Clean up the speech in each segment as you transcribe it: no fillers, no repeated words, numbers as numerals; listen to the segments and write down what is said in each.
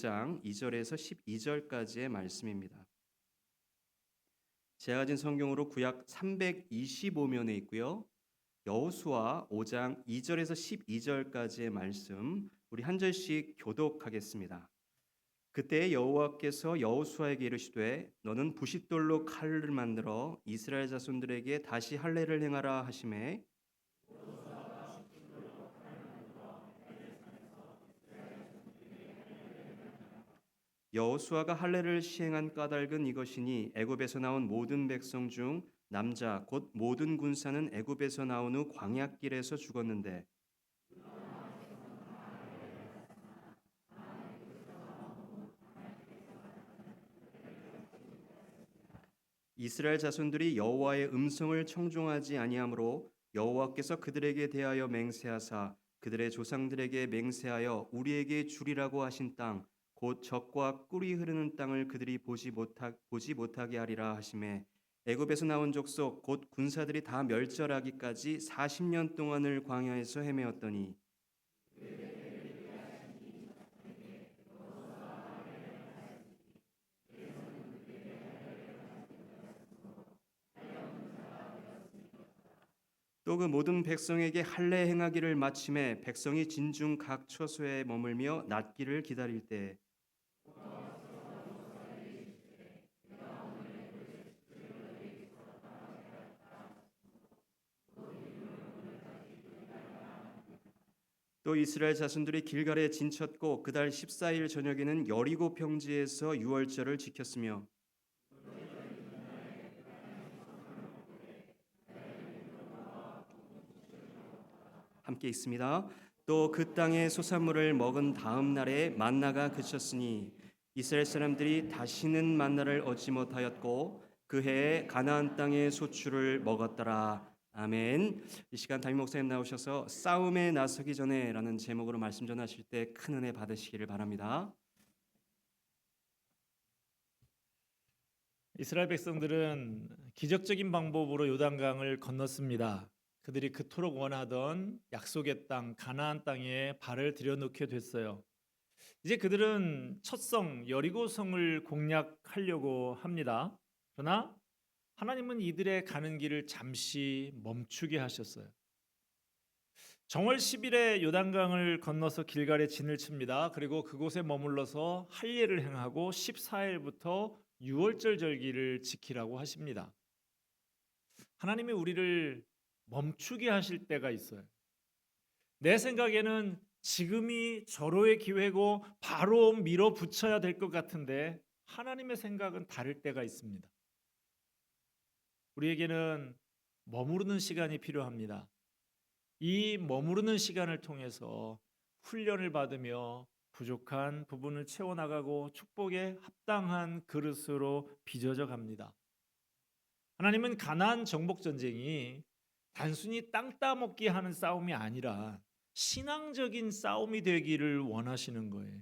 장 2절에서 12절까지의 말씀입니다. 제가 가진 성경으로 구약 325면에 있고요. 여호수아 5장 2절에서 12절까지의 말씀 우리 한 절씩 교독하겠습니다. 그때 여호와께서 여호수아에게 이르시되 너는 부싯돌로 칼을 만들어 이스라엘 자손들에게 다시 할례를 행하라 하시매 여호수아가 할례를 시행한 까닭은 이것이니 애굽에서 나온 모든 백성 중 남자 곧 모든 군사는 애굽에서 나온 후 광야길에서 죽었는데 이스라엘 자손들이 여호와의 음성을 청종하지 아니하므로 여호와께서 그들에게 대하여 맹세하사 그들의 조상들에게 맹세하여 우리에게 주리라고 하신 땅 곧 젖과 꿀이 흐르는 땅을 그들이 보지 못하게 하리라 하시매 애굽에서 나온 족속 곧 군사들이 다 멸절하기까지 40년 동안을 광야에서 헤매었더니 또 그 모든 백성에게 할례 행하기를 마침에 백성이 진중 각 처소에 머물며 낫기를 기다릴 때 또 이스라엘 자손들이 길갈에 진쳤고 그달 14일 저녁에는 여리고 평지에서 유월절을 지켰으며 함께 있습니다. 또 그 땅의 소산물을 먹은 다음 날에 만나가 그쳤으니 이스라엘 사람들이 다시는 만나를 얻지 못하였고 그 해에 가나안 땅의 소출을 먹었더라. 아멘. 이 시간 담임 목사님 나오셔서 싸움에 나서기 전에라는 제목으로 말씀 전하실 때 큰 은혜 받으시기를 바랍니다. 이스라엘 백성들은 기적적인 방법으로 요단강을 건넜습니다. 그들이 그토록 원하던 약속의 땅 가나안 땅에 발을 들여놓게 됐어요. 이제 그들은 첫 성 여리고성을 공략하려고 합니다. 그러나 하나님은 이들의 가는 길을 잠시 멈추게 하셨어요. 정월 10일에 요단강을 건너서 길갈에 진을 칩니다. 그리고 그곳에 머물러서 할례를 행하고 14일부터 유월절 절기를 지키라고 하십니다. 하나님이 우리를 멈추게 하실 때가 있어요. 내 생각에는 지금이 절호의 기회고 바로 밀어붙여야 될 것 같은데 하나님의 생각은 다를 때가 있습니다. 우리에게는 머무르는 시간이 필요합니다. 이 머무르는 시간을 통해서 훈련을 받으며 부족한 부분을 채워나가고 축복에 합당한 그릇으로 빚어져 갑니다. 하나님은 가나안 정복 전쟁이 단순히 땅 따먹기 하는 싸움이 아니라 신앙적인 싸움이 되기를 원하시는 거예요.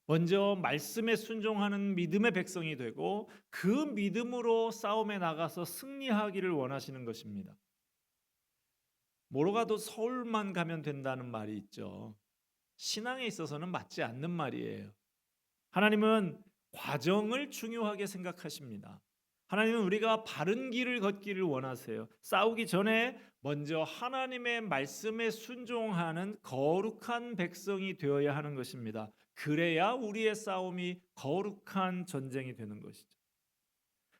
먼저 말씀에 순종하는 믿음의 백성이 되고 그 믿음으로 싸움에 나가서 승리하기를 원하시는 것입니다. 뭐로 가도 서울만 가면 된다는 말이 있죠. 신앙에 있어서는 맞지 않는 말이에요. 하나님은 과정을 중요하게 생각하십니다. 하나님은 우리가 바른 길을 걷기를 원하세요. 싸우기 전에 먼저 하나님의 말씀에 순종하는 거룩한 백성이 되어야 하는 것입니다. 그래야 우리의 싸움이 거룩한 전쟁이 되는 것이죠.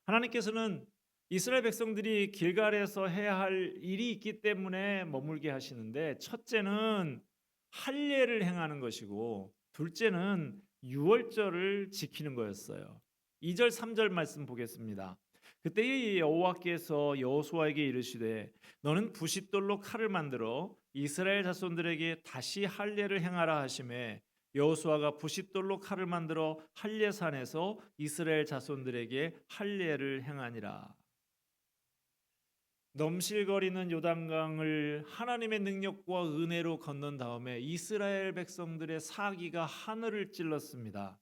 하나님께서는 이스라엘 백성들이 길갈에서 해야 할 일이 있기 때문에 머물게 하시는데 첫째는 할례를 행하는 것이고 둘째는 유월절을 지키는 거였어요. 2절 3절 말씀 보겠습니다. 그때 여호와께서 여호수아에게 이르시되 너는 부싯돌로 칼을 만들어 이스라엘 자손들에게 다시 할례를 행하라 하시매 여호수아가 부싯돌로 칼을 만들어 할례산에서 이스라엘 자손들에게 할례를 행하니라. 넘실거리는 요단강을 하나님의 능력과 은혜로 건넌 다음에 이스라엘 백성들의 사기가 하늘을 찔렀습니다.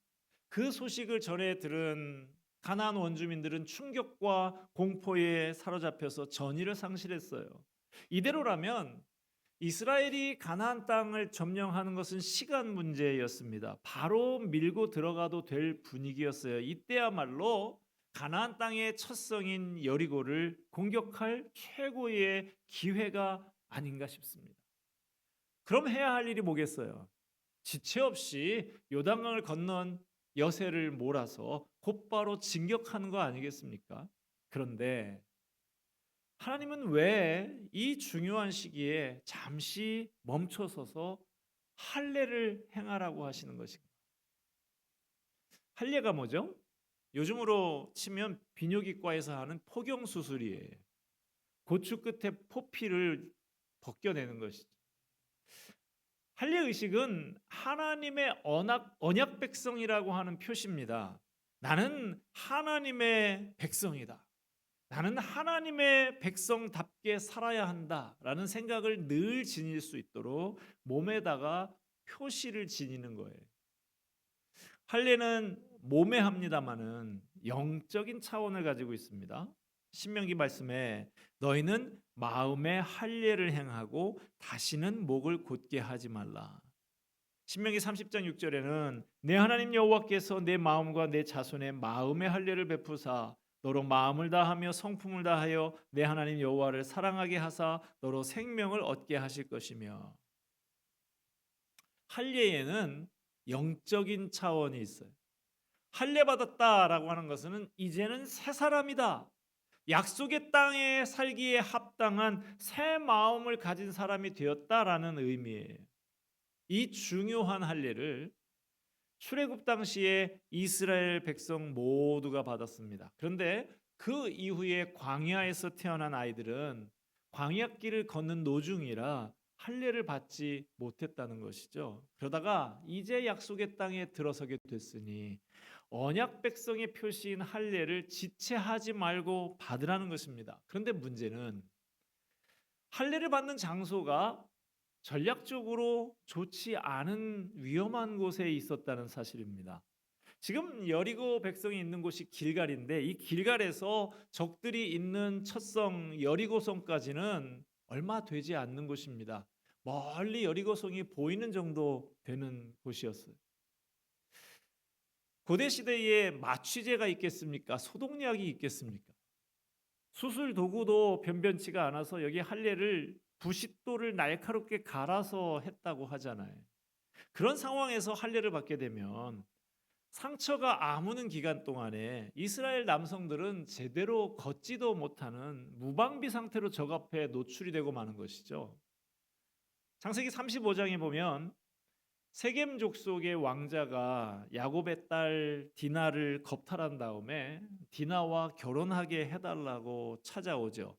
그 소식을 전해 들은 가나안 원주민들은 충격과 공포에 사로잡혀서 전의를 상실했어요. 이대로라면 이스라엘이 가나안 땅을 점령하는 것은 시간 문제였습니다. 바로 밀고 들어가도 될 분위기였어요. 이때야말로 가나안 땅의 첫 성인 여리고를 공격할 최고의 기회가 아닌가 싶습니다. 그럼 해야 할 일이 뭐겠어요? 지체 없이 요단강을 건넌 여세를 몰아서 곧바로 진격하는 거 아니겠습니까? 그런데 하나님은 왜 이 중요한 시기에 잠시 멈춰서서 할례를 행하라고 하시는 것인가? 할례가 뭐죠? 요즘으로 치면 비뇨기과에서 하는 포경 수술이에요. 고추 끝에 포피를 벗겨내는 것이죠. 할례 의식은 하나님의 언약 백성이라고 하는 표시입니다. 나는 하나님의 백성이다. 나는 하나님의 백성답게 살아야 한다라는 생각을 늘 지닐 수 있도록 몸에다가 표시를 지니는 거예요. 할례는 몸에 합니다마는 영적인 차원을 가지고 있습니다. 신명기 말씀에 너희는 마음에 할례를 행하고 다시는 목을 곧게 하지 말라. 신명기 30장 6절에는 내 하나님 여호와께서 내 마음과 내 자손의 마음의 할례를 베푸사 너로 마음을 다하며 성품을 다하여 내 하나님 여호와를 사랑하게 하사 너로 생명을 얻게 하실 것이며. 할례에는 영적인 차원이 있어요. 할례 받았다라고 하는 것은 이제는 새 사람이다. 약속의 땅에 살기에 합당한 새 마음을 가진 사람이 되었다라는 의미예요. 이 중요한 할례를 출애굽 당시에 이스라엘 백성 모두가 받았습니다. 그런데 그 이후에 광야에서 태어난 아이들은 광야길을 걷는 노중이라 할례를 받지 못했다는 것이죠. 그러다가 이제 약속의 땅에 들어서게 됐으니 언약 백성의 표시인 할례를 지체하지 말고 받으라는 것입니다. 그런데 문제는 할례를 받는 장소가 전략적으로 좋지 않은 위험한 곳에 있었다는 사실입니다. 지금 여리고 백성이 있는 곳이 길갈인데 이 길갈에서 적들이 있는 첫 성 여리고성까지는 얼마 되지 않는 곳입니다. 멀리 여리고성이 보이는 정도 되는 곳이었어요. 고대 시대에 마취제가 있겠습니까? 소독약이 있겠습니까? 수술 도구도 변변치가 않아서 여기 할례를 부싯돌을 날카롭게 갈아서 했다고 하잖아요. 그런 상황에서 할례를 받게 되면 상처가 아무는 기간 동안에 이스라엘 남성들은 제대로 걷지도 못하는 무방비 상태로 적 앞에 노출이 되고 마는 것이죠. 창세기 35장에 보면 세겜 족속의 왕자가 야곱의 딸 디나를 겁탈한 다음에 디나와 결혼하게 해달라고 찾아오죠.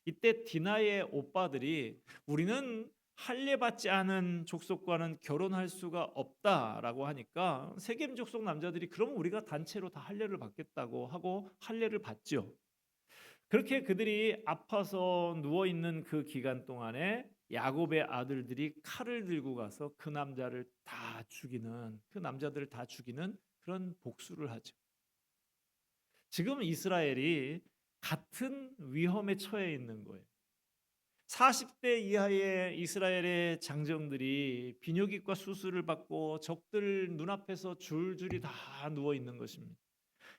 이때 디나의 오빠들이 우리는 할례 받지 않은 족속과는 결혼할 수가 없다라고 하니까 세겜 족속 남자들이 그럼 우리가 단체로 다 할례를 받겠다고 하고 할례를 받죠. 그렇게 그들이 아파서 누워 있는 그 기간 동안에 야곱의 아들들이 칼을 들고 가서 그 남자를 다 죽이는 그 남자들을 다 죽이는 그런 복수를 하죠. 지금 이스라엘이 같은 위험에 처해 있는 거예요. 40대 이하의 이스라엘의 장정들이 비뇨기과 수술을 받고 적들 눈앞에서 줄줄이 다 누워 있는 것입니다.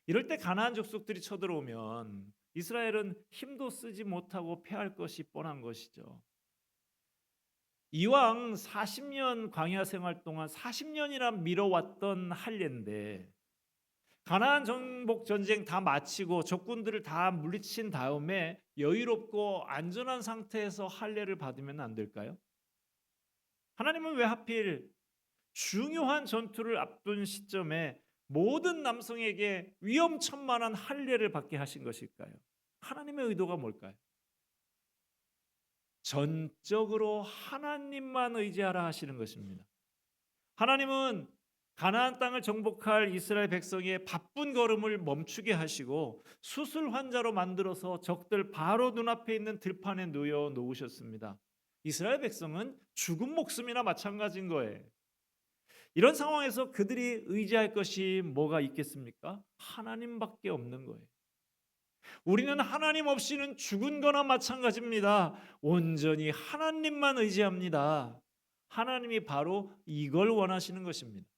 이럴 때 가나안 족속들이 쳐들어오면 이스라엘은 힘도 쓰지 못하고 패할 것이 뻔한 것이죠. 이왕 40년 광야 생활 동안 40년이나 미뤄왔던 할례인데 가나안 정복 전쟁 다 마치고 적군들을 다 물리친 다음에 여유롭고 안전한 상태에서 할례를 받으면 안 될까요? 하나님은 왜 하필 중요한 전투를 앞둔 시점에 모든 남성에게 위험천만한 할례를 받게 하신 것일까요? 하나님의 의도가 뭘까요? 전적으로 하나님만 의지하라 하시는 것입니다. 하나님은 가나안 땅을 정복할 이스라엘 백성의 바쁜 걸음을 멈추게 하시고 수술 환자로 만들어서 적들 바로 눈앞에 있는 들판에 놓여 놓으셨습니다. 이스라엘 백성은 죽은 목숨이나 마찬가지인 거예요. 이런 상황에서 그들이 의지할 것이 뭐가 있겠습니까? 하나님밖에 없는 거예요. 우리는 하나님 없이는 죽은 거나 마찬가지입니다. 온전히 하나님만 의지합니다. 하나님이 바로 이걸 원하시는 것입니다.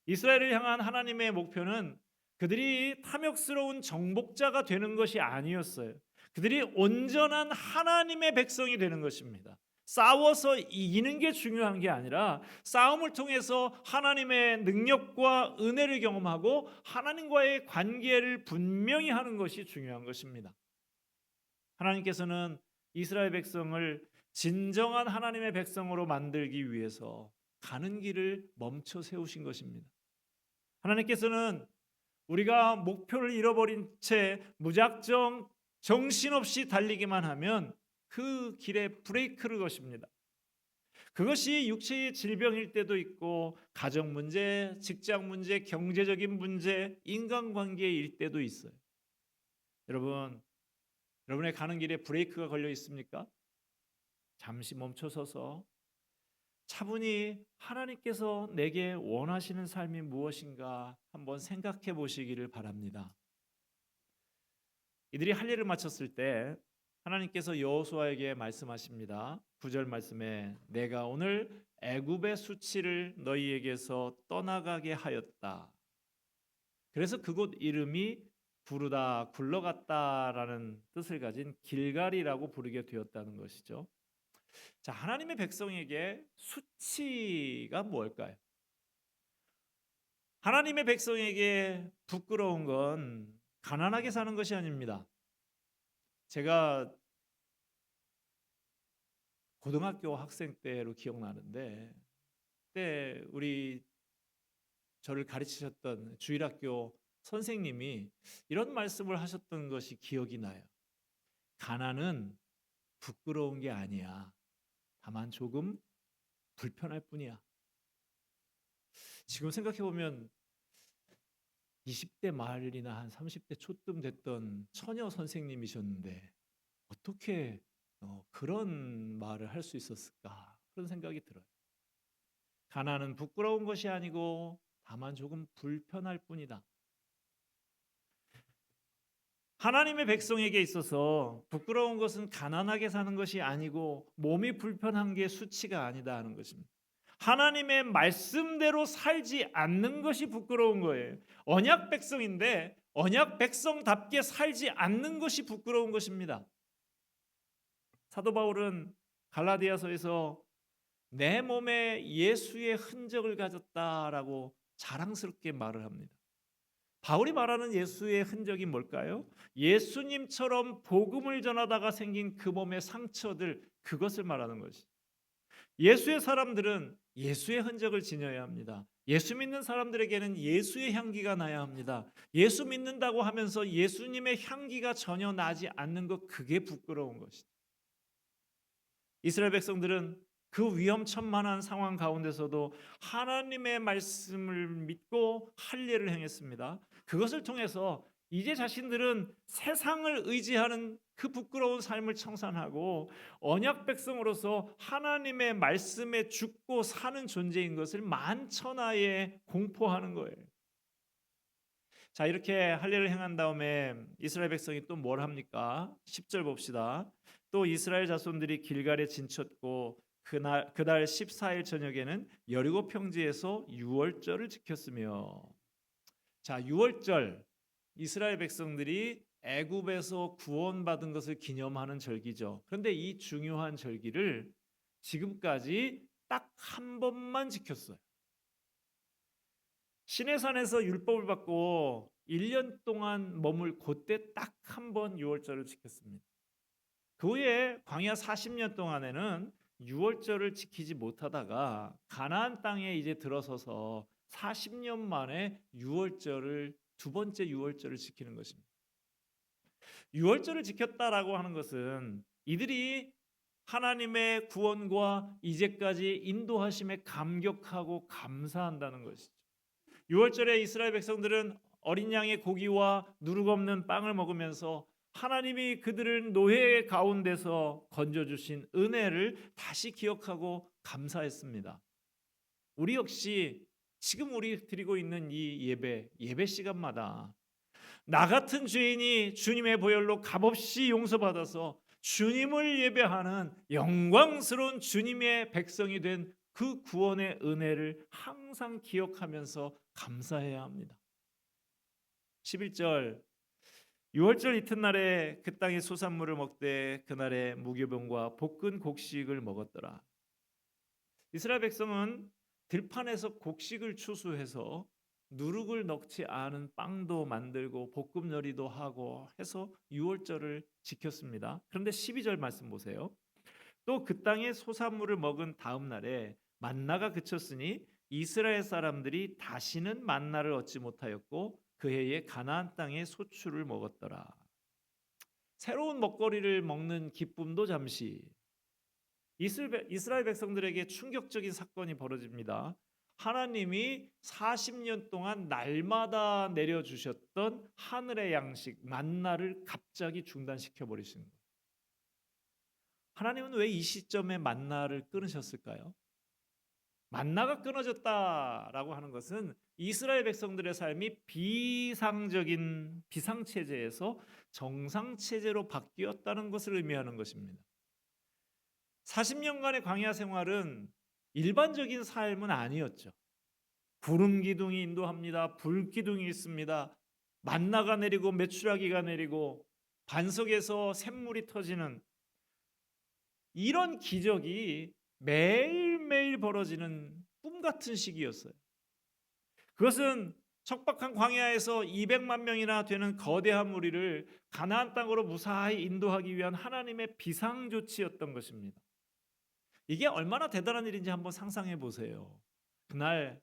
이스라엘을 향한 하나님의 목표는 그들이 탐욕스러운 정복자가 되는 것이 아니었어요. 그들이 온전한 하나님의 백성이 되는 것입니다. 싸워서 이기는 게 중요한 게 아니라 싸움을 통해서 하나님의 능력과 은혜를 경험하고 하나님과의 관계를 분명히 하는 것이 중요한 것입니다. 하나님께서는 이스라엘 백성을 진정한 하나님의 백성으로 만들기 위해서 가는 길을 멈춰 세우신 것입니다. 하나님께서는 우리가 목표를 잃어버린 채 무작정 정신없이 달리기만 하면 그 길에 브레이크를 것입니다. 그것이 육체의 질병일 때도 있고 가정 문제, 직장 문제, 경제적인 문제, 인간관계일 때도 있어요. 여러분의 가는 길에 브레이크가 걸려 있습니까? 잠시 멈춰서서 차분히 하나님께서 내게 원하시는 삶이 무엇인가 한번 생각해 보시기를 바랍니다. 이들이 할 일을 마쳤을 때 하나님께서 여호수아에게 말씀하십니다. 9절 말씀에 내가 오늘 애굽의 수치를 너희에게서 떠나가게 하였다. 그래서 그곳 이름이 부르다 굴러갔다라는 뜻을 가진 길갈이라고 부르게 되었다는 것이죠. 자, 하나님의 백성에게 수치가 뭘까요? 하나님의 백성에게 부끄러운 건 가난하게 사는 것이 아닙니다. 제가 고등학교 학생 때로 기억나는데 그때 저를 가르치셨던 주일학교 선생님이 이런 말씀을 하셨던 것이 기억이 나요. 가난은 부끄러운 게 아니야. 다만 조금 불편할 뿐이야. 지금 생각해 보면 20대 말이나 한 30대 초쯤 됐던 처녀 선생님이셨는데 어떻게 그런 말을 할 수 있었을까? 그런 생각이 들어요. 가난은 부끄러운 것이 아니고 다만 조금 불편할 뿐이다. 하나님의 백성에게 있어서 부끄러운 것은 가난하게 사는 것이 아니고 몸이 불편한 게 수치가 아니다 하는 것입니다. 하나님의 말씀대로 살지 않는 것이 부끄러운 거예요. 언약 백성인데 언약 백성답게 살지 않는 것이 부끄러운 것입니다. 사도 바울은 갈라디아서에서 내 몸에 예수의 흔적을 가졌다라고 자랑스럽게 말을 합니다. 바울이 말하는 예수의 흔적이 뭘까요? 예수님처럼 복음을 전하다가 생긴 그 몸의 상처들, 그것을 말하는 것이. 예수의 사람들은 예수의 흔적을 지녀야 합니다. 예수 믿는 사람들에게는 예수의 향기가 나야 합니다. 예수 믿는다고 하면서 예수님의 향기가 전혀 나지 않는 것, 그게 부끄러운 것이죠. 이스라엘 백성들은 그 위험천만한 상황 가운데서도 하나님의 말씀을 믿고 할 일을 행했습니다. 그것을 통해서 이제 자신들은 세상을 의지하는 그 부끄러운 삶을 청산하고 언약 백성으로서 하나님의 말씀에 죽고 사는 존재인 것을 만천하에 공포하는 거예요. 자, 이렇게 할 일을 행한 다음에 이스라엘 백성이 또 뭘 합니까? 10절 봅시다. 또 이스라엘 자손들이 길갈에 진쳤고 그달 14일 저녁에는 여리고 평지에서 유월절을 지켰으며. 자, 유월절, 이스라엘 백성들이 애굽에서 구원받은 것을 기념하는 절기죠. 그런데 이 중요한 절기를 지금까지 딱 한 번만 지켰어요. 시내산에서 율법을 받고 1년 동안 머물 그때 딱 한 번 유월절을 지켰습니다. 그 후에 광야 40년 동안에는 유월절을 지키지 못하다가 가나안 땅에 이제 들어서서 40년 만에 유월절을, 두 번째 유월절을 지키는 것입니다. 유월절을 지켰다라고 하는 것은 이들이 하나님의 구원과 이제까지 인도하심에 감격하고 감사한다는 것이죠. 유월절에 이스라엘 백성들은 어린 양의 고기와 누룩 없는 빵을 먹으면서 하나님이 그들을 노예 가운데서 건져주신 은혜를 다시 기억하고 감사했습니다. 우리 역시 지금 우리 드리고 있는 이 예배 시간마다 나 같은 죄인이 주님의 보혈로 값없이 용서받아서 주님을 예배하는 영광스러운 주님의 백성이 된 그 구원의 은혜를 항상 기억하면서 감사해야 합니다. 11절 유월절 이튿날에 그 땅의 소산물을 먹되 그날에 무교병과 볶은 곡식을 먹었더라. 이스라엘 백성은 들판에서 곡식을 추수해서 누룩을 넣지 않은 빵도 만들고 볶음 요리도 하고 해서 유월절을 지켰습니다. 그런데 12절 말씀 보세요. 또 그 땅의 소산물을 먹은 다음 날에 만나가 그쳤으니 이스라엘 사람들이 다시는 만나를 얻지 못하였고 그 해에 가나안 땅의 소출을 먹었더라. 새로운 먹거리를 먹는 기쁨도 잠시. 이스라엘 백성들에게 충격적인 사건이 벌어집니다. 하나님이 40년 동안 날마다 내려주셨던 하늘의 양식 만나를 갑자기 중단시켜 버리신 거예요. 하나님은 왜 이 시점에 만나를 끊으셨을까요? 만나가 끊어졌다라고 하는 것은 이스라엘 백성들의 삶이 비상적인 비상체제에서 정상체제로 바뀌었다는 것을 의미하는 것입니다. 40년간의 광야 생활은 일반적인 삶은 아니었죠. 구름 기둥이 인도합니다. 불 기둥이 있습니다. 만나가 내리고 메추라기가 내리고 반석에서 샘물이 터지는 이런 기적이 매일매일 벌어지는 꿈 같은 시기였어요. 그것은 척박한 광야에서 200만 명이나 되는 거대한 무리를 가나안 땅으로 무사히 인도하기 위한 하나님의 비상 조치였던 것입니다. 이게 얼마나 대단한 일인지 한번 상상해 보세요. 그날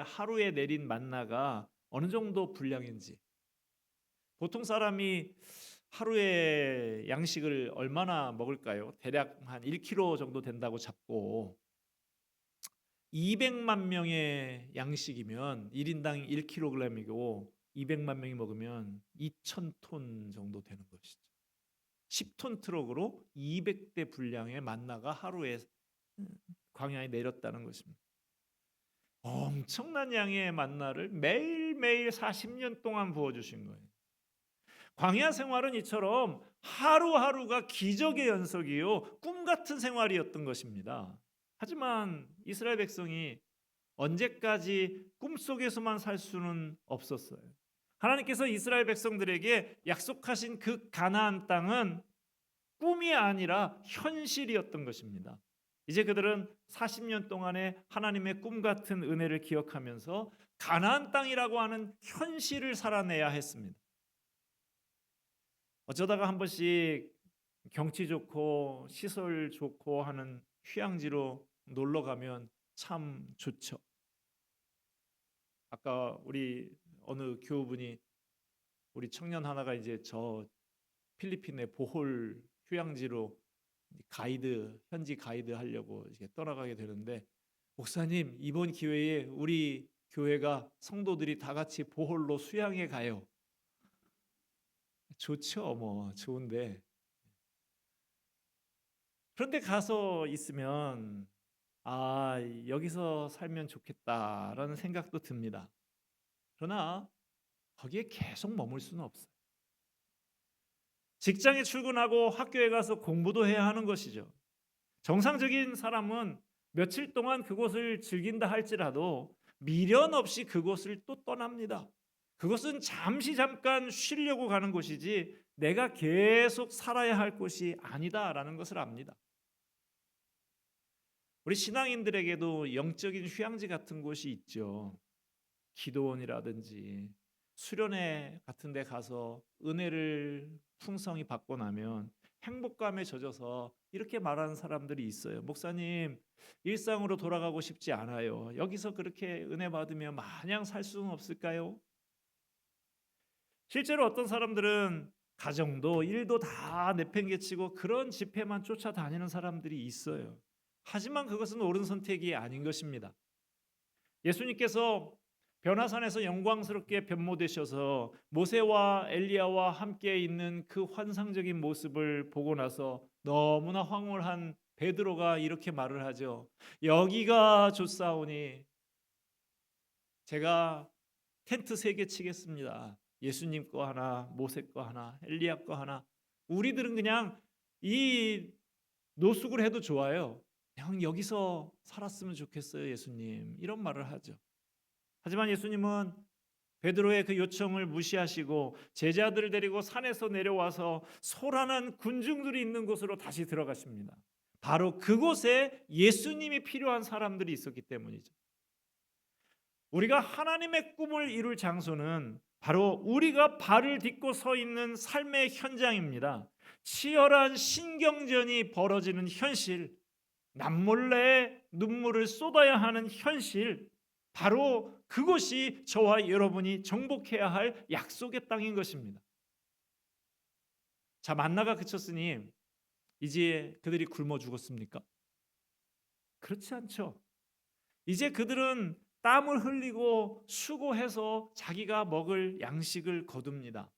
하루에 내린 만나가 어느 정도 분량인지. 보통 사람이 하루에 양식을 얼마나 먹을까요? 대략 한 1kg 정도 된다고 잡고 200만 명의 양식이면 1인당 1kg이고 200만 명이 먹으면 2,000톤 정도 되는 것이죠. 10톤 트럭으로 200대 분량의 만나가 하루에 광야에 내렸다는 것입니다. 엄청난 양의 만나를 매일매일 40년 동안 부어주신 거예요. 광야 생활은 이처럼 하루하루가 기적의 연속이요 꿈 같은 생활이었던 것입니다. 하지만 이스라엘 백성이 언제까지 꿈속에서만 살 수는 없었어요. 하나님께서 이스라엘 백성들에게 약속하신 그 가나안 땅은 꿈이 아니라 현실이었던 것입니다. 이제 그들은 40년 동안의 하나님의 꿈 같은 은혜를 기억하면서 가나안 땅이라고 하는 현실을 살아내야 했습니다. 어쩌다가 한 번씩 경치 좋고 시설 좋고 하는 휴양지로 놀러 가면 참 좋죠. 아까 우리 어느 교우분이 우리 청년 하나가 이제 저 필리핀의 보홀 휴양지로 현지 가이드 하려고 이제 떠나가게 되는데 목사님 이번 기회에 우리 교회가 성도들이 다 같이 보홀로 수양에 가요. 좋죠, 뭐 좋은데 그런데 가서 있으면 아 여기서 살면 좋겠다라는 생각도 듭니다. 그러나 거기에 계속 머물 수는 없어요. 직장에 출근하고 학교에 가서 공부도 해야 하는 것이죠. 정상적인 사람은 며칠 동안 그곳을 즐긴다 할지라도 미련 없이 그곳을 또 떠납니다. 그것은 잠깐 쉬려고 가는 곳이지 내가 계속 살아야 할 곳이 아니다라는 것을 압니다. 우리 신앙인들에게도 영적인 휴양지 같은 곳이 있죠. 기도원이라든지 수련회 같은 데 가서 은혜를 풍성히 받고 나면 행복감에 젖어서 이렇게 말하는 사람들이 있어요. 목사님, 일상으로 돌아가고 싶지 않아요. 여기서 그렇게 은혜 받으면 마냥 살 수는 없을까요? 실제로 어떤 사람들은 가정도 일도 다 내팽개치고 그런 집회만 쫓아다니는 사람들이 있어요. 하지만 그것은 옳은 선택이 아닌 것입니다. 예수님께서 변화산에서 영광스럽게 변모되셔서 모세와 엘리야와 함께 있는 그 환상적인 모습을 보고 나서 너무나 황홀한 베드로가 이렇게 말을 하죠. 여기가 좋사오니 제가 텐트 3개 치겠습니다. 예수님 거 하나, 모세 거 하나, 엘리야 거 하나. 우리들은 그냥 이 노숙을 해도 좋아요. 그냥 여기서 살았으면 좋겠어요, 예수님. 이런 말을 하죠. 하지만 예수님은 베드로의 그 요청을 무시하시고 제자들을 데리고 산에서 내려와서 소란한 군중들이 있는 곳으로 다시 들어가십니다. 바로 그곳에 예수님이 필요한 사람들이 있었기 때문이죠. 우리가 하나님의 꿈을 이룰 장소는 바로 우리가 발을 딛고 서 있는 삶의 현장입니다. 치열한 신경전이 벌어지는 현실, 남몰래 눈물을 쏟아야 하는 현실, 바로 그곳이 저와 여러분이 정복해야 할 약속의 땅인 것입니다. 자, 만나가 그쳤으니 이제 그들이 굶어 죽었습니까? 그렇지 않죠. 이제 그들은 땀을 흘리고 수고해서 자기가 먹을 양식을 거둡니다.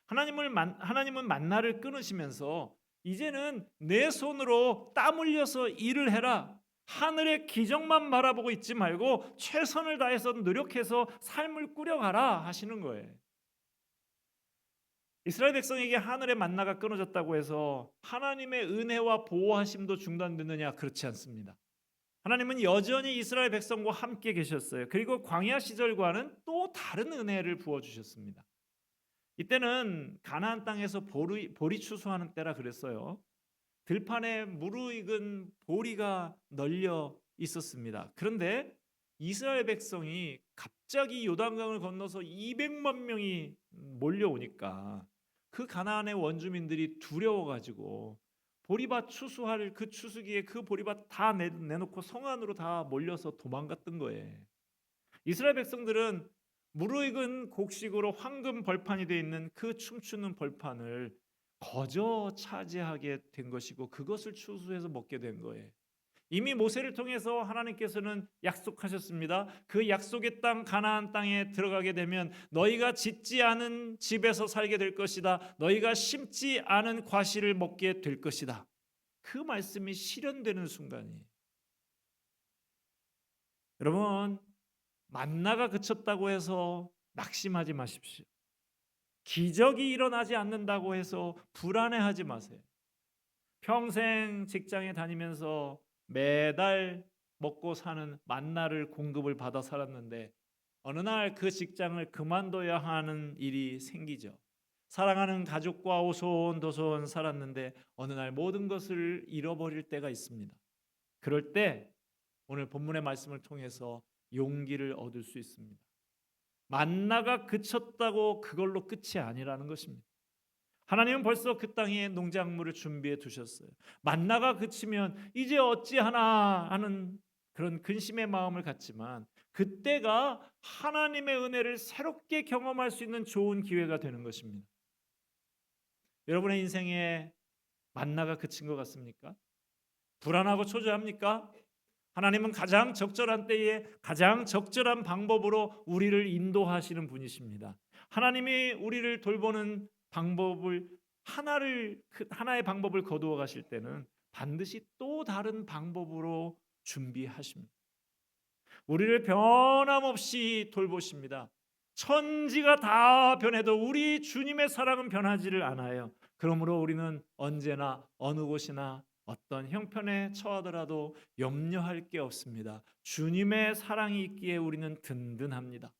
하나님은 만나를 끊으시면서 이제는 내 손으로 땀 흘려서 일을 해라. 하늘의 기적만 바라보고 있지 말고 최선을 다해서 노력해서 삶을 꾸려가라 하시는 거예요. 이스라엘 백성에게 하늘의 만나가 끊어졌다고 해서 하나님의 은혜와 보호하심도 중단됐느냐? 그렇지 않습니다. 하나님은 여전히 이스라엘 백성과 함께 계셨어요. 그리고 광야 시절과는 또 다른 은혜를 부어주셨습니다. 이때는 가나안 땅에서 보리 추수하는 때라 그랬어요. 들판에 무르익은 보리가 널려 있었습니다. 그런데 이스라엘 백성이 갑자기 요단강을 건너서 200만 명이 몰려오니까 그 가나안의 원주민들이 두려워가지고 보리밭 추수할 그 추수기에 그 보리밭 다 내놓고 성 안으로 다 몰려서 도망갔던 거예요. 이스라엘 백성들은 무르익은 곡식으로 황금 벌판이 되어 있는 그 춤추는 벌판을 거저 차지하게 된 것이고 그것을 추수해서 먹게 된 거예요. 이미 모세를 통해서 하나님께서는 약속하셨습니다. 그 약속의 땅 가나안 땅에 들어가게 되면 너희가 짓지 않은 집에서 살게 될 것이다. 너희가 심지 않은 과실을 먹게 될 것이다. 그 말씀이 실현되는 순간이에요. 여러분, 만나가 그쳤다고 해서 낙심하지 마십시오. 기적이 일어나지 않는다고 해서 불안해하지 마세요. 평생 직장에 다니면서 매달 먹고 사는 만나를 공급을 받아 살았는데 어느 날 그 직장을 그만둬야 하는 일이 생기죠. 사랑하는 가족과 오손도손 살았는데 어느 날 모든 것을 잃어버릴 때가 있습니다. 그럴 때 오늘 본문의 말씀을 통해서 용기를 얻을 수 있습니다. 만나가 그쳤다고 그걸로 끝이 아니라는 것입니다. 하나님은 벌써 그 땅에 농작물을 준비해 두셨어요. 만나가 그치면 이제 어찌하나 하는 그런 근심의 마음을 갖지만 그때가 하나님의 은혜를 새롭게 경험할 수 있는 좋은 기회가 되는 것입니다. 여러분의 인생에 만나가 그친 것 같습니까? 불안하고 초조합니까? 하나님은 가장 적절한 때에 가장 적절한 방법으로 우리를 인도하시는 분이십니다. 하나님이 우리를 돌보는 방법을 하나의 방법을 거두어 가실 때는 반드시 또 다른 방법으로 준비하십니다. 우리를 변함없이 돌보십니다. 천지가 다 변해도 우리 주님의 사랑은 변하지를 않아요. 그러므로 우리는 언제나 어느 곳이나 어떤 형편에 처하더라도 염려할 게 없습니다. 주님의 사랑이 있기에 우리는 든든합니다.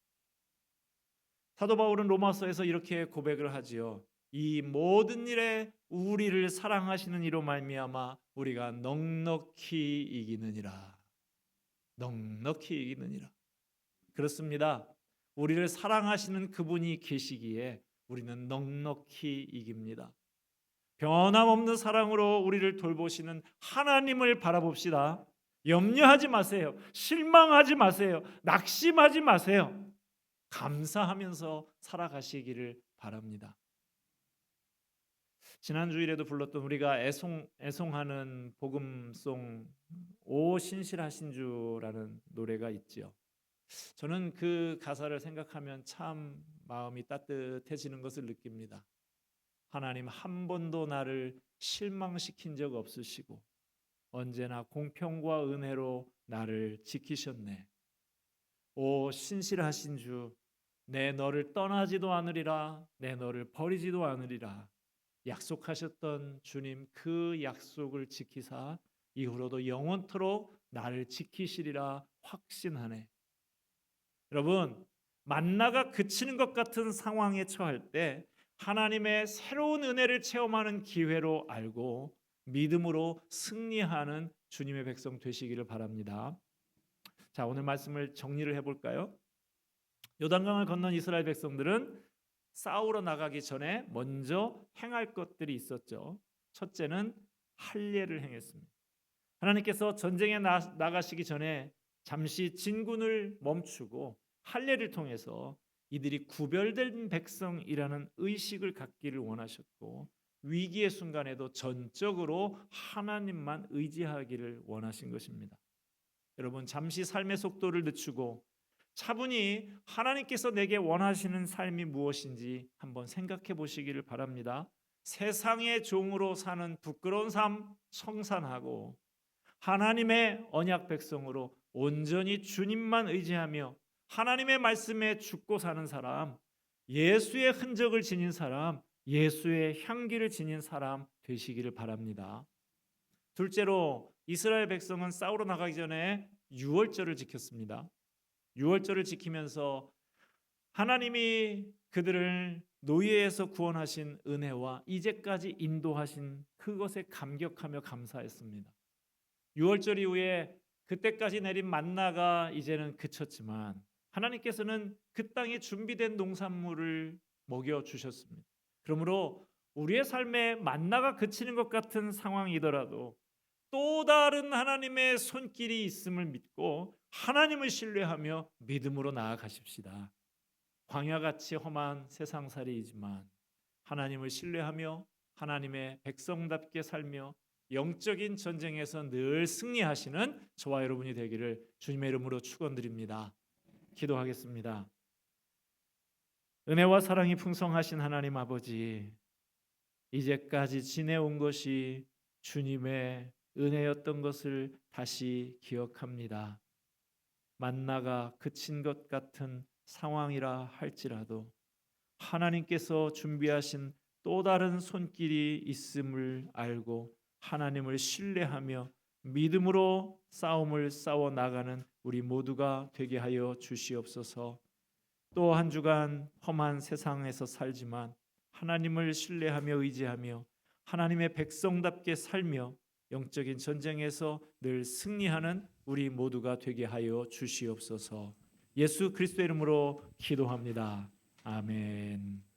사도 바울은 로마서에서 이렇게 고백을 하지요. 이 모든 일에 우리를 사랑하시는 이로 말미암아 우리가 넉넉히 이기느니라. 넉넉히 이기느니라. 그렇습니다. 우리를 사랑하시는 그분이 계시기에 우리는 넉넉히 이깁니다. 변함없는 사랑으로 우리를 돌보시는 하나님을 바라봅시다. 염려하지 마세요. 실망하지 마세요. 낙심하지 마세요. 감사하면서 살아가시기를 바랍니다. 지난 주일에도 불렀던 우리가 애송하는 복음송 오 신실하신 주라는 노래가 있지요. 저는 그 가사를 생각하면 참 마음이 따뜻해지는 것을 느낍니다. 하나님 한 번도 나를 실망시킨 적 없으시고 언제나 공평과 은혜로 나를 지키셨네. 오 신실하신 주, 내 너를 떠나지도 않으리라, 내 너를 버리지도 않으리라 약속하셨던 주님, 그 약속을 지키사 이후로도 영원토록 나를 지키시리라 확신하네. 여러분, 만나가 그치는 것 같은 상황에 처할 때 하나님의 새로운 은혜를 체험하는 기회로 알고 믿음으로 승리하는 주님의 백성 되시기를 바랍니다. 자, 오늘 말씀을 정리를 해볼까요? 요단강을 건넌 이스라엘 백성들은 싸우러 나가기 전에 먼저 행할 것들이 있었죠. 첫째는 할례를 행했습니다. 하나님께서 전쟁에 나가시기 전에 잠시 진군을 멈추고 할례를 통해서 이들이 구별된 백성이라는 의식을 갖기를 원하셨고, 위기의 순간에도 전적으로 하나님만 의지하기를 원하신 것입니다. 여러분, 잠시 삶의 속도를 늦추고 차분히 하나님께서 내게 원하시는 삶이 무엇인지 한번 생각해 보시기를 바랍니다. 세상의 종으로 사는 부끄러운 삶 청산하고 하나님의 언약 백성으로 온전히 주님만 의지하며 하나님의 말씀에 죽고 사는 사람, 예수의 흔적을 지닌 사람, 예수의 향기를 지닌 사람 되시기를 바랍니다. 둘째로 이스라엘 백성은 싸우러 나가기 전에 유월절을 지켰습니다. 유월절을 지키면서 하나님이 그들을 노예에서 구원하신 은혜와 이제까지 인도하신 그것에 감격하며 감사했습니다. 유월절 이후에 그때까지 내린 만나가 이제는 그쳤지만 하나님께서는 그 땅에 준비된 농산물을 먹여 주셨습니다. 그러므로 우리의 삶에 만나가 그치는 것 같은 상황이더라도 또 다른 하나님의 손길이 있음을 믿고 하나님을 신뢰하며 믿음으로 나아가십시다. 광야같이 험한 세상살이이지만 하나님을 신뢰하며 하나님의 백성답게 살며 영적인 전쟁에서 늘 승리하시는 저와 여러분이 되기를 주님의 이름으로 축원드립니다. 기도하겠습니다. 은혜와 사랑이 풍성하신 하나님 아버지, 이제까지 지내온 것이 주님의 은혜였던 것을 다시 기억합니다. 만나가 그친 것 같은 상황이라 할지라도 하나님께서 준비하신 또 다른 손길이 있음을 알고 하나님을 신뢰하며 믿음으로 싸움을 싸워 나가는 우리 모두가 되게 하여 주시옵소서. 또 한 주간 험한 세상에서 살지만 하나님을 신뢰하며 의지하며 하나님의 백성답게 살며 영적인 전쟁에서 늘 승리하는 우리 모두가 되게 하여 주시옵소서. 예수 그리스도의 이름으로 기도합니다. 아멘.